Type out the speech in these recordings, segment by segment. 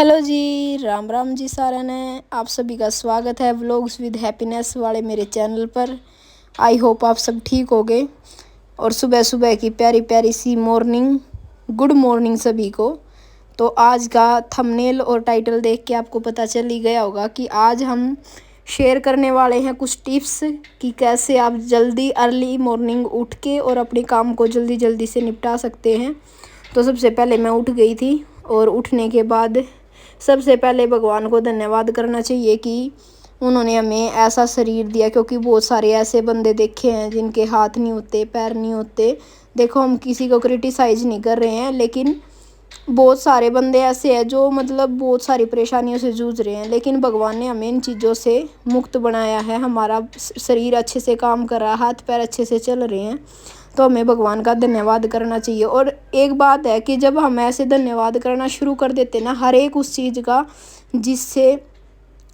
Hello जी, राम राम जी सारा ने। आप सभी का स्वागत है व्लॉग्स विद हैप्पीनेस वाले मेरे चैनल पर। आई होप आप सब ठीक होगे और सुबह सुबह की प्यारी प्यारी सी मॉर्निंग, गुड मॉर्निंग सभी को। तो आज का थंबनेल और टाइटल देख के आपको पता चल ही गया होगा कि आज हम शेयर करने वाले हैं कुछ टिप्स कि कैसे आप जल्दी अर्ली मॉर्निंग उठ के और अपने काम को जल्दी जल्दी से निपटा सकते हैं। तो सबसे पहले मैं उठ गई थी और उठने के बाद सबसे पहले भगवान को धन्यवाद करना चाहिए कि उन्होंने हमें ऐसा शरीर दिया, क्योंकि बहुत सारे ऐसे बंदे देखे हैं जिनके हाथ नहीं होते, पैर नहीं होते। देखो, हम किसी को क्रिटिसाइज नहीं कर रहे हैं, लेकिन बहुत सारे बंदे ऐसे हैं जो मतलब बहुत सारी परेशानियों से जूझ रहे हैं, लेकिन भगवान ने हमें इन चीज़ों से मुक्त बनाया है। हमारा शरीर अच्छे से काम कर रहा है, हाथ पैर अच्छे से चल रहे हैं, तो हमें भगवान का धन्यवाद करना चाहिए। और एक बात है कि जब हम ऐसे धन्यवाद करना शुरू कर देते ना हर एक उस चीज़ का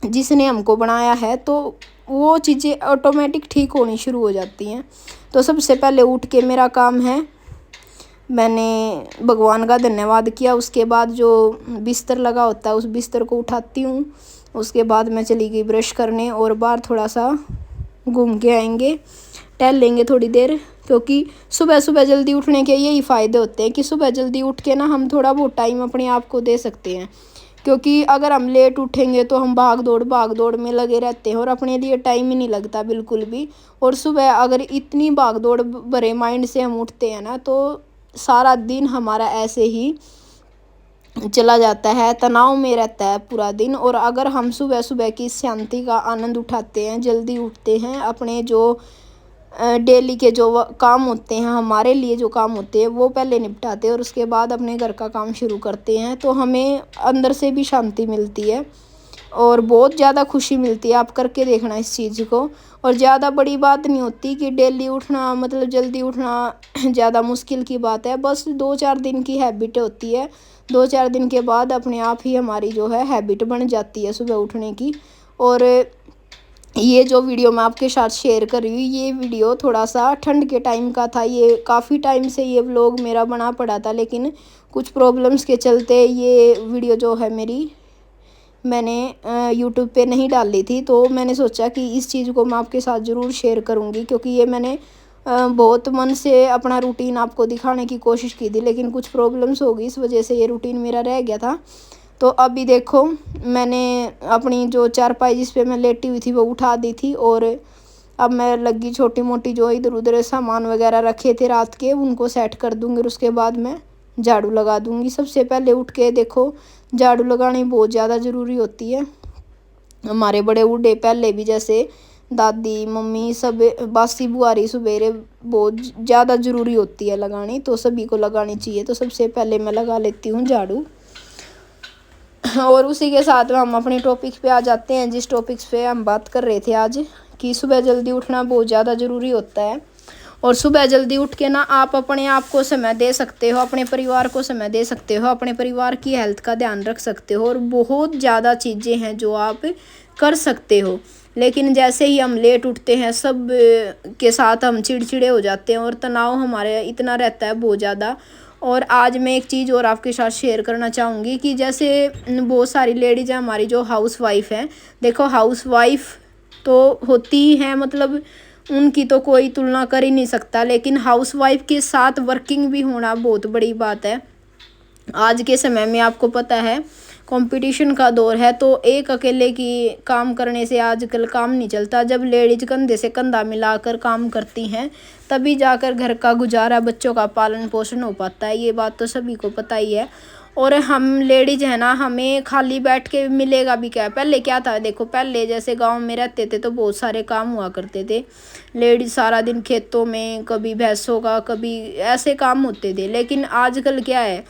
जिसने हमको बनाया है, तो वो चीज़ें ऑटोमेटिक ठीक होनी शुरू हो जाती हैं। तो सबसे पहले उठ के मेरा काम है, मैंने भगवान का धन्यवाद किया। उसके बाद जो बिस्तर लगा होता है उस बिस्तर को उठाती हूँ। उसके बाद मैं चली गई ब्रश करने और बाहर थोड़ा सा घूम के आएंगे, टहल लेंगे थोड़ी देर, क्योंकि सुबह सुबह जल्दी उठने के यही फ़ायदे होते हैं कि सुबह जल्दी उठ के ना हम थोड़ा बहुत टाइम अपने आप को दे सकते हैं। क्योंकि अगर हम लेट उठेंगे तो हम भाग दौड़ में लगे रहते हैं और अपने लिए टाइम ही नहीं लगता बिल्कुल भी। और सुबह अगर इतनी भाग दौड़ भरे माइंड से हम उठते हैं ना, तो सारा दिन हमारा ऐसे ही चला जाता है, तनाव में रहता है पूरा दिन। और अगर हम सुबह सुबह की शांति का आनंद उठाते हैं, जल्दी उठते हैं, अपने जो डेली के जो काम होते हैं, हमारे लिए जो काम होते हैं वो पहले निपटाते हैं और उसके बाद अपने घर का काम शुरू करते हैं, तो हमें अंदर से भी शांति मिलती है और बहुत ज़्यादा खुशी मिलती है। आप करके देखना इस चीज़ को। और ज़्यादा बड़ी बात नहीं होती कि डेली उठना मतलब जल्दी उठना ज़्यादा मुश्किल की बात है। बस 2-4 दिन की हैबिट होती है, 2-4 दिन के बाद अपने आप ही हमारी जो है हैबिट बन जाती है सुबह उठने की। और ये जो वीडियो मैं आपके साथ शेयर कर रही हूँ, ये वीडियो थोड़ा सा ठंड के टाइम का था। ये काफ़ी टाइम से ये व्लॉग मेरा बना पड़ा था, लेकिन कुछ प्रॉब्लम्स के चलते ये वीडियो जो है मेरी मैंने यूट्यूब पे नहीं डाली थी। तो मैंने सोचा कि इस चीज़ को मैं आपके साथ ज़रूर शेयर करूँगी, क्योंकि ये मैंने बहुत मन से अपना रूटीन आपको दिखाने की कोशिश की थी, लेकिन कुछ प्रॉब्लम्स हो गई, इस वजह से ये रूटीन मेरा रह गया था। तो अभी देखो, मैंने अपनी जो चारपाई जिस पे मैं लेटी हुई थी वो उठा दी थी और अब मैं लगी छोटी मोटी जो इधर उधर सामान वगैरह रखे थे रात के उनको सेट कर दूँगी और उसके बाद मैं झाड़ू लगा दूँगी। सबसे पहले उठ के देखो, झाड़ू लगानी बहुत ज़्यादा ज़रूरी होती है। हमारे बड़े बूढ़े पहले भी, जैसे दादी मम्मी सब, बासी बुआरी सवेरे बहुत ज़्यादा ज़रूरी होती है लगानी, तो सभी को लगानी चाहिए। तो सबसे पहले मैं लगा लेती हूँ झाड़ू। और उसी के साथ में हम अपने टॉपिक पे आ जाते हैं, जिस टॉपिक्स पे हम बात कर रहे थे आज, कि सुबह जल्दी उठना बहुत ज़्यादा ज़रूरी होता है। और सुबह जल्दी उठ के ना आप अपने आप को समय दे सकते हो, अपने परिवार को समय दे सकते हो, अपने परिवार की हेल्थ का ध्यान रख सकते हो और बहुत ज़्यादा चीज़ें हैं जो आप कर सकते हो। लेकिन जैसे ही हम लेट उठते हैं, सब के साथ हम चिड़चिड़े हो जाते हैं और तनाव हमारे इतना रहता है बहुत ज़्यादा। और आज मैं एक चीज़ और आपके साथ शेयर करना चाहूँगी कि जैसे बहुत सारी लेडीज़ हैं हमारी जो हाउस वाइफ हैं। देखो, हाउस वाइफ तो होती हैं, मतलब उनकी तो कोई तुलना कर ही नहीं सकता, लेकिन हाउस वाइफ के साथ वर्किंग भी होना बहुत बड़ी बात है। आज के समय में आपको पता है कंपटीशन का दौर है, तो एक अकेले की काम करने से आजकल काम नहीं चलता। जब लेडीज कंधे से कंधा मिलाकर काम करती हैं तभी जाकर घर का गुजारा, बच्चों का पालन पोषण हो पाता है। ये बात तो सभी को पता ही है। और हम लेडीज है ना, हमें खाली बैठ के मिलेगा भी क्या। पहले क्या था, देखो पहले जैसे गांव में रहते थे तो बहुत सारे काम हुआ करते थे। लेडीज सारा दिन खेतों में, कभी भैंसों का, कभी ऐसे काम होते थे। लेकिन आजकल क्या है,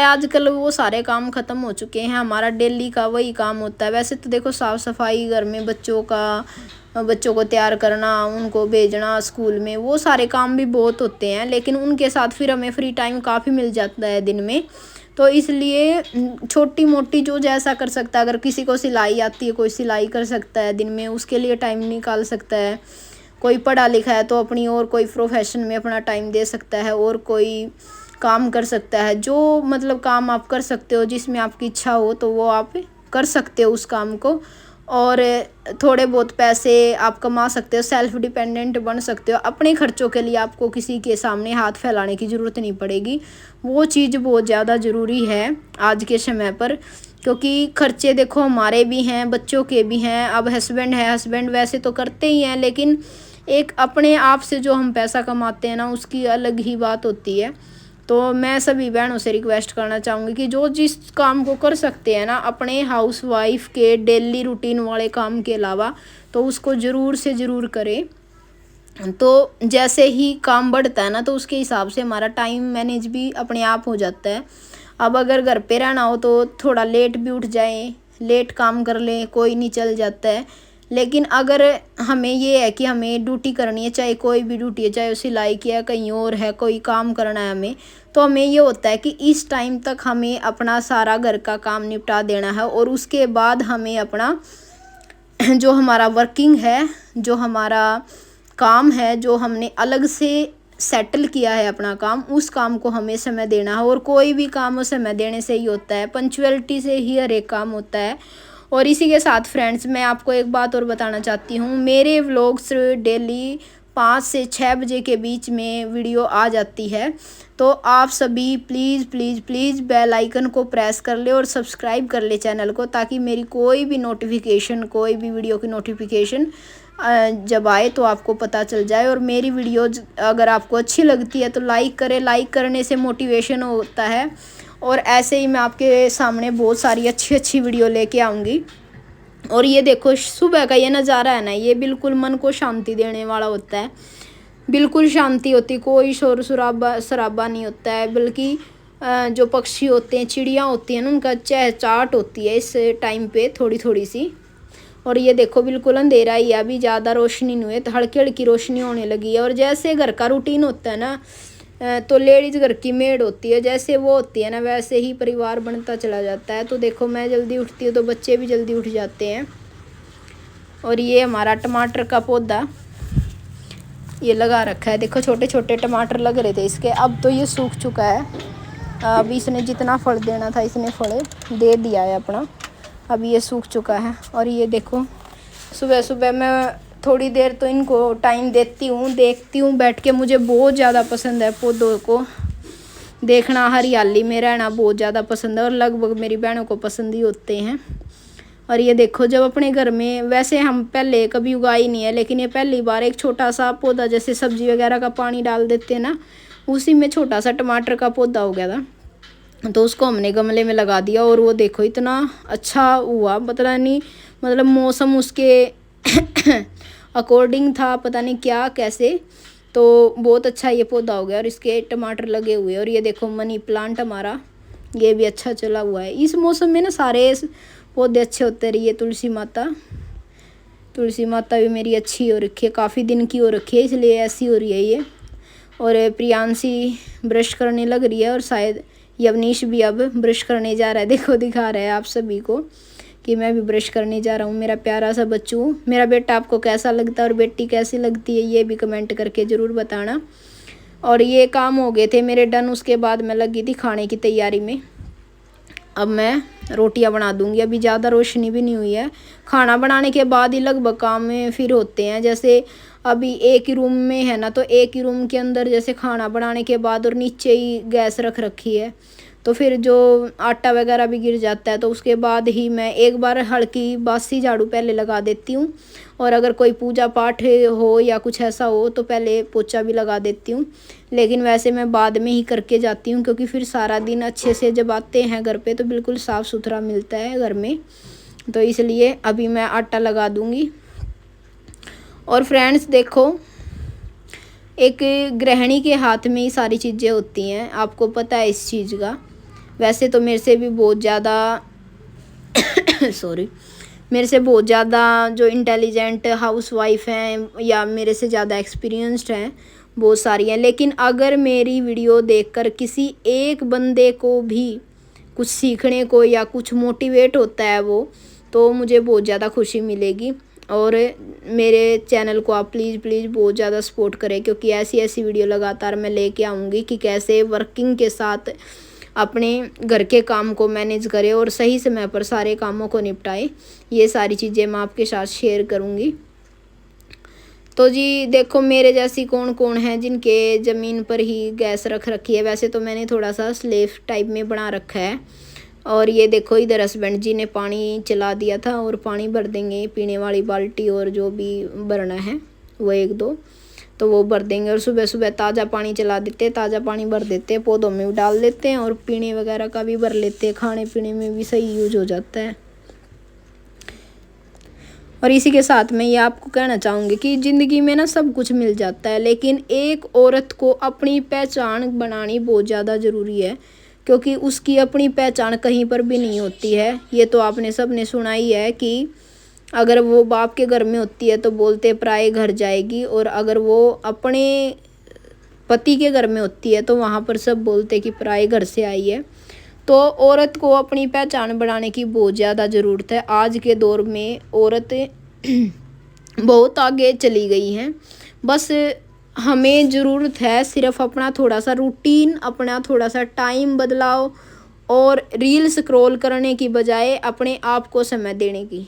आजकल वो सारे काम ख़त्म हो चुके हैं। हमारा डेली का वही काम होता है। वैसे तो देखो, साफ़ सफाई घर में, बच्चों को तैयार करना, उनको भेजना स्कूल में, वो सारे काम भी बहुत होते हैं, लेकिन उनके साथ फिर हमें फ्री टाइम काफ़ी मिल जाता है दिन में। तो इसलिए छोटी मोटी जो जैसा कर सकता है, अगर किसी को सिलाई आती है, कोई सिलाई कर सकता है दिन में, उसके लिए टाइम निकाल सकता है। कोई पढ़ा लिखा है तो अपनी और कोई प्रोफेशन में अपना टाइम दे सकता है। और कोई काम कर सकता है। जो मतलब काम आप कर सकते हो, जिसमें आपकी इच्छा हो, तो वो आप कर सकते हो उस काम को, और थोड़े बहुत पैसे आप कमा सकते हो, सेल्फ डिपेंडेंट बन सकते हो। अपने खर्चों के लिए आपको किसी के सामने हाथ फैलाने की ज़रूरत नहीं पड़ेगी। वो चीज़ बहुत ज़्यादा ज़रूरी है आज के समय पर, क्योंकि खर्चे देखो हमारे भी हैं, बच्चों के भी हैं। अब हस्बैंड है, हस्बैंड वैसे तो करते ही हैं, लेकिन एक अपने आप से जो हम पैसा कमाते हैं ना, उसकी अलग ही बात होती है। तो मैं सभी बहनों से रिक्वेस्ट करना चाहूँगी कि जो जिस काम को कर सकते हैं ना अपने हाउस वाइफ के डेली रूटीन वाले काम के अलावा, तो उसको ज़रूर से ज़रूर करें। तो जैसे ही काम बढ़ता है ना, तो उसके हिसाब से हमारा टाइम मैनेज भी अपने आप हो जाता है। अब अगर घर पे रहना हो तो थोड़ा लेट भी उठ जाएं, लेट काम कर लें, कोई नहीं, चल जाता है। लेकिन अगर हमें ये है कि हमें ड्यूटी करनी है, चाहे कोई भी ड्यूटी है, चाहे सिलाई की है, कहीं और है, कोई काम करना है हमें, तो हमें ये होता है कि इस टाइम तक हमें अपना सारा घर का काम निपटा देना है, और उसके बाद हमें अपना जो हमारा वर्किंग है, जो हमारा काम है, जो हमने अलग से सेटल किया है अपना काम, उस काम को हमें समय देना है। और कोई भी काम समय देने से ही होता है, पंक्चुअलिटी से ही हर एक काम होता है। और इसी के साथ फ्रेंड्स, मैं आपको एक बात और बताना चाहती हूँ, मेरे व्लॉग्स डेली 5 से 6 बजे के बीच में वीडियो आ जाती है। तो आप सभी please please please bell icon को प्रेस कर ले और सब्सक्राइब कर ले चैनल को, ताकि मेरी कोई भी नोटिफिकेशन, कोई भी वीडियो की नोटिफिकेशन जब आए तो आपको पता चल जाए। और मेरी वीडियो अगर आपको अच्छी लगती है तो लाइक करें, लाइक करने से मोटिवेशन होता है। और ऐसे ही मैं आपके सामने बहुत सारी अच्छी अच्छी वीडियो लेके आऊँगी। और ये देखो सुबह का ये नज़ारा है ना, ये बिल्कुल मन को शांति देने वाला होता है, बिल्कुल शांति होती, कोई शोर शराबा नहीं होता है। बल्कि जो पक्षी होते हैं, चिड़ियाँ होती हैं ना, उनका चहचहाट होती है इस टाइम पे थोड़ी थोड़ी सी। और ये देखो बिल्कुल अंधेरा ही है, अभी ज़्यादा रोशनी नहीं हुई, तो हल्की हल्की रोशनी होने लगी है। और जैसे घर का रूटीन होता है ना, तो लेडीज़ घर की मेड होती है, जैसे वो होती है ना, वैसे ही परिवार बनता चला जाता है। तो देखो मैं जल्दी उठती हूँ तो बच्चे भी जल्दी उठ जाते हैं। और ये हमारा टमाटर का पौधा ये लगा रखा है, देखो छोटे छोटे टमाटर लग रहे थे इसके, अब तो ये सूख चुका है। अब इसने जितना फल देना था इसने फल दे दिया है अपना, अब ये सूख चुका है। और ये देखो सुबह सुबह मैं थोड़ी देर तो इनको टाइम देती हूँ, देखती हूँ बैठ के। मुझे बहुत ज़्यादा पसंद है पौधों को देखना, हरियाली में रहना बहुत ज़्यादा पसंद है, और लगभग मेरी बहनों को पसंद ही होते हैं। और ये देखो जब अपने घर में, वैसे हम पहले कभी उगाई नहीं है, लेकिन ये पहली बार एक छोटा सा पौधा, जैसे सब्जी वगैरह का पानी डाल देते हैं ना, उसी में छोटा सा टमाटर का पौधा हो गया था। तो उसको हमने गमले में लगा दिया, और वो देखो इतना अच्छा हुआ, पता नहीं मतलब मौसम उसके अकॉर्डिंग था, पता नहीं क्या कैसे, तो बहुत अच्छा ये पौधा हो गया और इसके टमाटर लगे हुए। और ये देखो मनी प्लांट हमारा, ये भी अच्छा चला हुआ है। इस मौसम में ना सारे पौधे अच्छे होते रहिए। तुलसी माता भी मेरी अच्छी हो रखी है, काफ़ी दिन की हो रखी है, इसलिए ऐसी हो रही है ये। और प्रियांशी ब्रश करने लग रही है, और शायद यवनीश भी अब ब्रश करने जा रहा है। देखो दिखा रहा है आप सभी को कि मैं भी ब्रश करने जा रहा हूँ, मेरा प्यारा सा बच्चू। मेरा बेटा आपको कैसा लगता है और बेटी कैसी लगती है, ये भी कमेंट करके ज़रूर बताना। और ये काम हो गए थे मेरे डन, उसके बाद मैं लगी थी खाने की तैयारी में। अब मैं रोटियां बना दूंगी, अभी ज़्यादा रोशनी भी नहीं हुई है। खाना बनाने के बाद ही लगभग काम में फिर होते हैं। जैसे अभी एक ही रूम में है ना, तो एक ही रूम के अंदर जैसे खाना बनाने के बाद और नीचे ही गैस रख रखी है, तो फिर जो आटा वगैरह भी गिर जाता है, तो उसके बाद ही मैं एक बार हल्की बासी झाड़ू पहले लगा देती हूँ। और अगर कोई पूजा पाठ हो या कुछ ऐसा हो तो पहले पोछा भी लगा देती हूँ, लेकिन वैसे मैं बाद में ही करके जाती हूँ, क्योंकि फिर सारा दिन अच्छे से जब आते हैं घर पे तो बिल्कुल साफ़ सुथरा मिलता है घर में। तो इसलिए अभी मैं आटा लगा दूँगी। और फ्रेंड्स देखो, एक गृहिणी के हाथ में ही सारी चीज़ें होती हैं, आपको पता है इस चीज़ का। वैसे तो मेरे से भी बहुत ज़्यादा मेरे से बहुत ज़्यादा जो इंटेलिजेंट हाउसवाइफ हैं या मेरे से ज़्यादा एक्सपीरियंस्ड हैं बहुत सारी हैं, लेकिन अगर मेरी वीडियो देखकर किसी एक बंदे को भी कुछ सीखने को या कुछ मोटिवेट होता है वो, तो मुझे बहुत ज़्यादा खुशी मिलेगी। और मेरे चैनल को आप प्लीज़ प्लीज़ बहुत ज़्यादा सपोर्ट करें, क्योंकि ऐसी ऐसी वीडियो लगातार मैं लेके आऊँगी कि कैसे वर्किंग के साथ अपने घर के काम को मैनेज करें और सही समय पर सारे कामों को निपटाएं। ये सारी चीज़ें मैं आपके साथ शेयर करूँगी। तो जी देखो, मेरे जैसी कौन कौन है जिनके ज़मीन पर ही गैस रख रखी है। वैसे तो मैंने थोड़ा सा स्लेव टाइप में बना रखा है। और ये देखो, इधर हस्बैंड जी ने पानी चला दिया था और पानी भर देंगे, पीने वाली बाल्टी और जो भी भरना है वो एक दो तो वो भर देंगे। और सुबह सुबह ताज़ा पानी चला देते, ताज़ा पानी भर देते, पौधों में भी डाल देते हैं और पीने वगैरह का भी भर लेते हैं, खाने पीने में भी सही यूज हो जाता है। और इसी के साथ मैं ये आपको कहना चाहूँगी कि ज़िंदगी में ना सब कुछ मिल जाता है, लेकिन एक औरत को अपनी पहचान बनानी बहुत ज़्यादा ज़रूरी है, क्योंकि उसकी अपनी पहचान कहीं पर भी नहीं होती है। ये तो आपने सब ने सुना ही है कि अगर वो बाप के घर में होती है तो बोलते पराए घर जाएगी, और अगर वो अपने पति के घर में होती है तो वहाँ पर सब बोलते कि पराए घर से आई है। तो औरत को अपनी पहचान बनाने की बहुत ज़्यादा ज़रूरत है। आज के दौर में औरतें बहुत आगे चली गई हैं। बस हमें ज़रूरत है सिर्फ अपना थोड़ा सा रूटीन, अपना थोड़ा सा टाइम बदलाव और रील स्क्रॉल करने की बजाय अपने आप को समय देने की,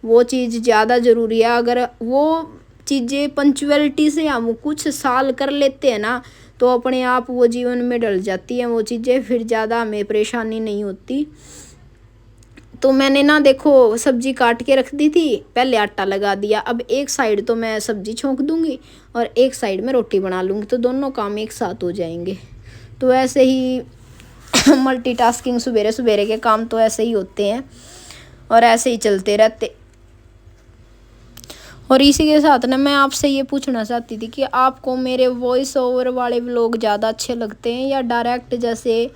वो चीज़ ज़्यादा ज़रूरी है। अगर वो चीज़ें पंचुअलिटी से हम कुछ साल कर लेते हैं ना, तो अपने आप वो जीवन में डल जाती हैं वो चीज़ें, फिर ज़्यादा हमें परेशानी नहीं होती। तो मैंने ना देखो सब्जी काट के रख दी थी, पहले आटा लगा दिया। अब एक साइड तो मैं सब्जी छोंक दूंगी और एक साइड में रोटी बना लूँगी, तो दोनों काम एक साथ हो जाएंगे। तो ऐसे ही मल्टीटास्किंग सवेरे सवेरे के काम तो ऐसे ही होते हैं और ऐसे ही चलते रहते। और इसी के साथ ना मैं आपसे ये पूछना चाहती थी कि आपको मेरे वॉइस ओवर वाले व्लॉग ज़्यादा अच्छे लगते हैं या डायरेक्ट, जैसे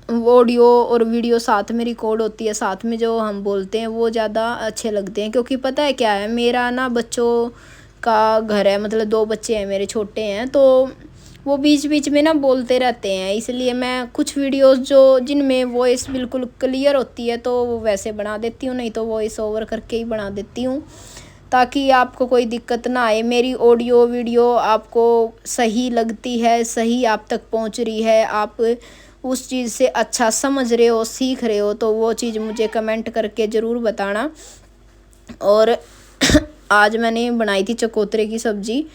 ऑडियो और वीडियो साथ में रिकॉर्ड होती है, साथ में जो हम बोलते हैं, वो ज़्यादा अच्छे लगते हैं? क्योंकि पता है क्या है, मेरा ना बच्चों का घर है, मतलब 2 बच्चे हैं मेरे, छोटे हैं, तो वो बीच बीच में ना बोलते रहते हैं। इसलिए मैं कुछ वीडियोस जो जिनमें वॉइस बिल्कुल क्लियर होती है तो वो वैसे बना देती हूँ, नहीं तो वॉइस ओवर करके ही बना देती हूँ, ताकि आपको कोई दिक्कत ना आए। मेरी ऑडियो वीडियो आपको सही लगती है, सही आप तक पहुंच रही है, आप उस चीज़ से अच्छा समझ रहे हो, सीख रहे हो, तो वो चीज़ मुझे कमेंट करके ज़रूर बताना। और आज मैंने बनाई थी चकोतरे की सब्ज़ी।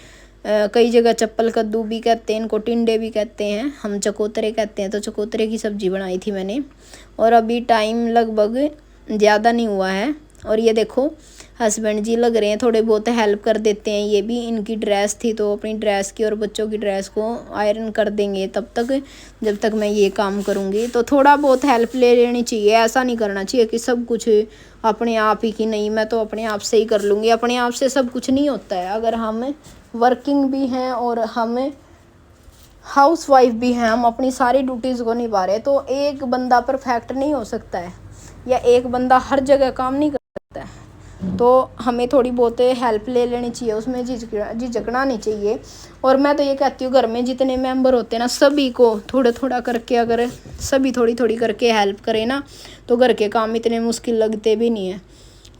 कई जगह चप्पल कद्दू भी कहते हैं, इनको टिंडे भी कहते हैं, हम चकोतरे कहते हैं। तो चकोतरे की सब्ज़ी बनाई थी मैंने, और अभी टाइम लगभग ज़्यादा नहीं हुआ है। और ये देखो हस्बैंड जी लग रहे हैं, थोड़े बहुत हेल्प कर देते हैं। ये भी इनकी ड्रेस थी तो अपनी ड्रेस की और बच्चों की ड्रेस को आयरन कर देंगे तब तक, जब तक मैं ये काम करूँगी। तो थोड़ा बहुत हेल्प ले लेनी चाहिए, ऐसा नहीं करना चाहिए कि सब कुछ अपने आप ही की नहीं मैं तो अपने आप से ही कर लूँगी। अपने आप से सब कुछ नहीं होता है। अगर हम वर्किंग भी हैं और हम हाउस वाइफ भी हैं, हम अपनी सारी ड्यूटीज़ को निभा रहे हैं, तो एक बंदा परफेक्ट नहीं हो सकता है या एक बंदा हर जगह काम नहीं कर सकता है। तो हमें थोड़ी बहुत हेल्प ले लेनी चाहिए, उसमें झिझकना नहीं चाहिए। और मैं तो ये कहती हूँ, घर में जितने मेंबर होते हैं ना, सभी को थोड़ा थोड़ा करके, अगर सभी थोड़ी थोड़ी करके हेल्प करें ना, तो घर के काम इतने मुश्किल लगते भी नहीं है।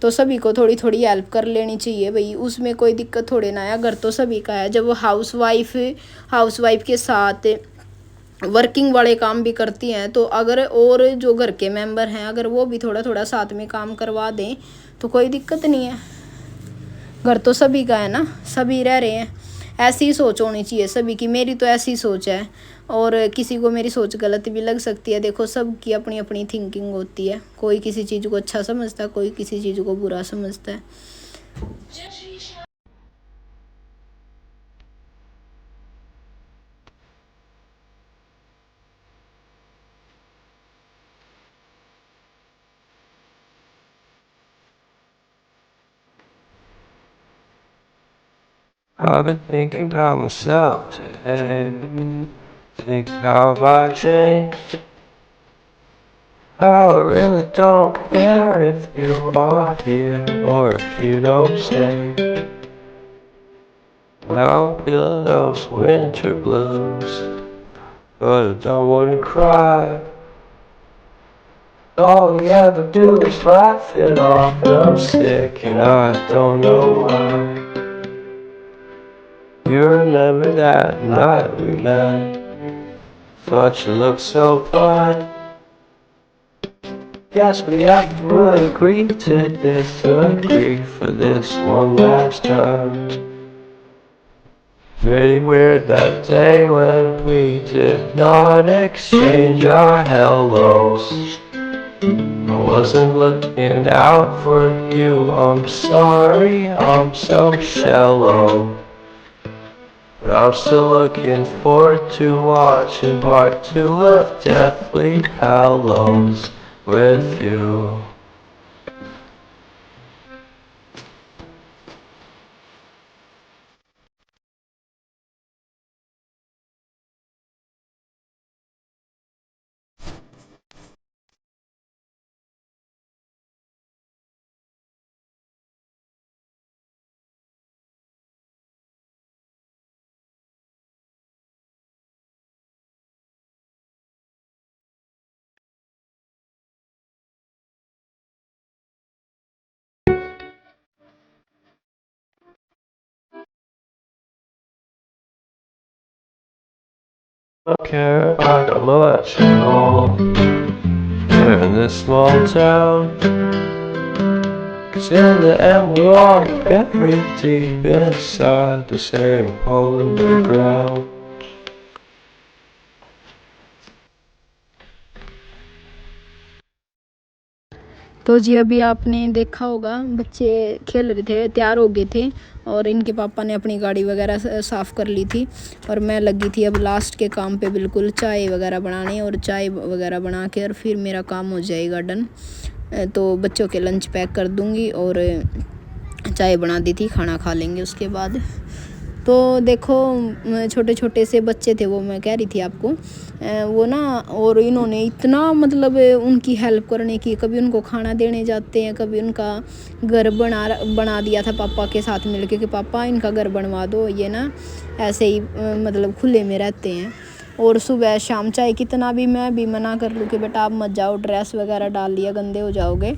तो सभी को थोड़ी थोड़ी हेल्प कर लेनी चाहिए भाई, उसमें कोई दिक्कत थोड़े ना है, घर तो सभी का है। जब वो हाउस वाइफ के साथ वर्किंग वाले काम भी करती हैं, तो अगर और जो घर के मेंबर हैं अगर वो भी थोड़ा थोड़ा साथ में काम करवा दें तो कोई दिक्कत नहीं है। घर तो सभी का है ना, सभी रह रहे हैं। ऐसी ही सोच होनी चाहिए सभी की, मेरी तो ऐसी सोच है। और किसी को मेरी सोच गलत भी लग सकती है। देखो सबकी अपनी अपनी थिंकिंग होती है, कोई किसी चीज़ को अच्छा समझता है, कोई किसी चीज़ को बुरा समझता है। I've been thinking about myself and thinking how I changed. I really don't care if you are here or if you don't stay. Now I'm feeling those winter blues, but I don't wanna cry. All we ever do is laugh it off, and I'm sick and I don't know why. You remember that night we met? Thought you looked so fine. Guess we have to agree to disagree for this one last time. Pretty weird that day when we did not exchange our hellos. I wasn't looking out for you, I'm sorry, I'm so shallow. But I'm still looking forward to watching part 2 of Deathly Hallows with you. Don't care about much at all. We're in this small town, 'cause in the end we're all buried deep inside the same hole in the ground. तो जी अभी आपने देखा होगा बच्चे खेल रहे थे, तैयार हो गए थे और इनके पापा ने अपनी गाड़ी वगैरह साफ़ कर ली थी और मैं लगी थी अब लास्ट के काम पे बिल्कुल चाय वगैरह बनाने और चाय वगैरह बना के और फिर मेरा काम हो जाएगा डन। तो बच्चों के लंच पैक कर दूँगी और चाय बना दी थी, खाना खा लेंगे उसके बाद। तो देखो छोटे छोटे से बच्चे थे वो मैं कह रही थी आपको वो ना, और इन्होंने इतना मतलब उनकी हेल्प करने की, कभी उनको खाना देने जाते हैं, कभी उनका घर बना दिया था पापा के साथ मिलके कि पापा इनका घर बनवा दो, ये ना ऐसे ही मतलब खुले में रहते हैं। और सुबह शाम चाहे कितना भी मैं भी मना कर लूँ कि बेटा आप मत जाओ, ड्रेस वगैरह डाल लिया गंदे हो जाओगे,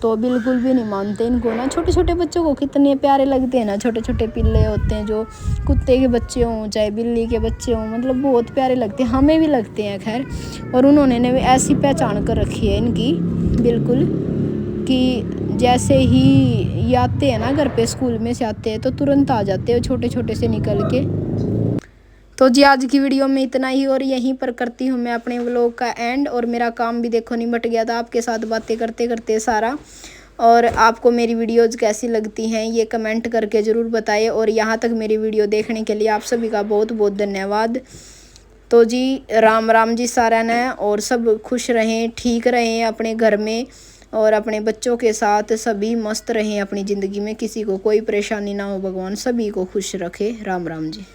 तो बिल्कुल भी नहीं मानते इनको ना। छोटे छोटे बच्चों को कितने प्यारे लगते हैं ना, छोटे छोटे पिल्ले होते हैं जो कुत्ते के बच्चे हों चाहे बिल्ली के बच्चे हों, मतलब बहुत प्यारे लगते हैं, हमें भी लगते हैं खैर। और उन्होंने ने ऐसी पहचान कर रखी है इनकी बिल्कुल कि जैसे ही ये आते हैं ना घर पे, स्कूल में से आते हैं तो तुरंत आ जाते हैं छोटे छोटे से निकल के। तो जी आज की वीडियो में इतना ही और यहीं पर करती हूँ मैं अपने व्लॉग का एंड। और मेरा काम भी देखो निपट गया था आपके साथ बातें करते करते सारा। और आपको मेरी वीडियोज़ कैसी लगती हैं ये कमेंट करके ज़रूर बताइए। और यहाँ तक मेरी वीडियो देखने के लिए आप सभी का बहुत बहुत धन्यवाद। तो जी राम राम जी सारा ने, और सब खुश रहें, ठीक रहें अपने घर में और अपने बच्चों के साथ सभी मस्त रहें अपनी ज़िंदगी में, किसी को कोई परेशानी ना हो, भगवान सभी को खुश रखे। राम राम जी।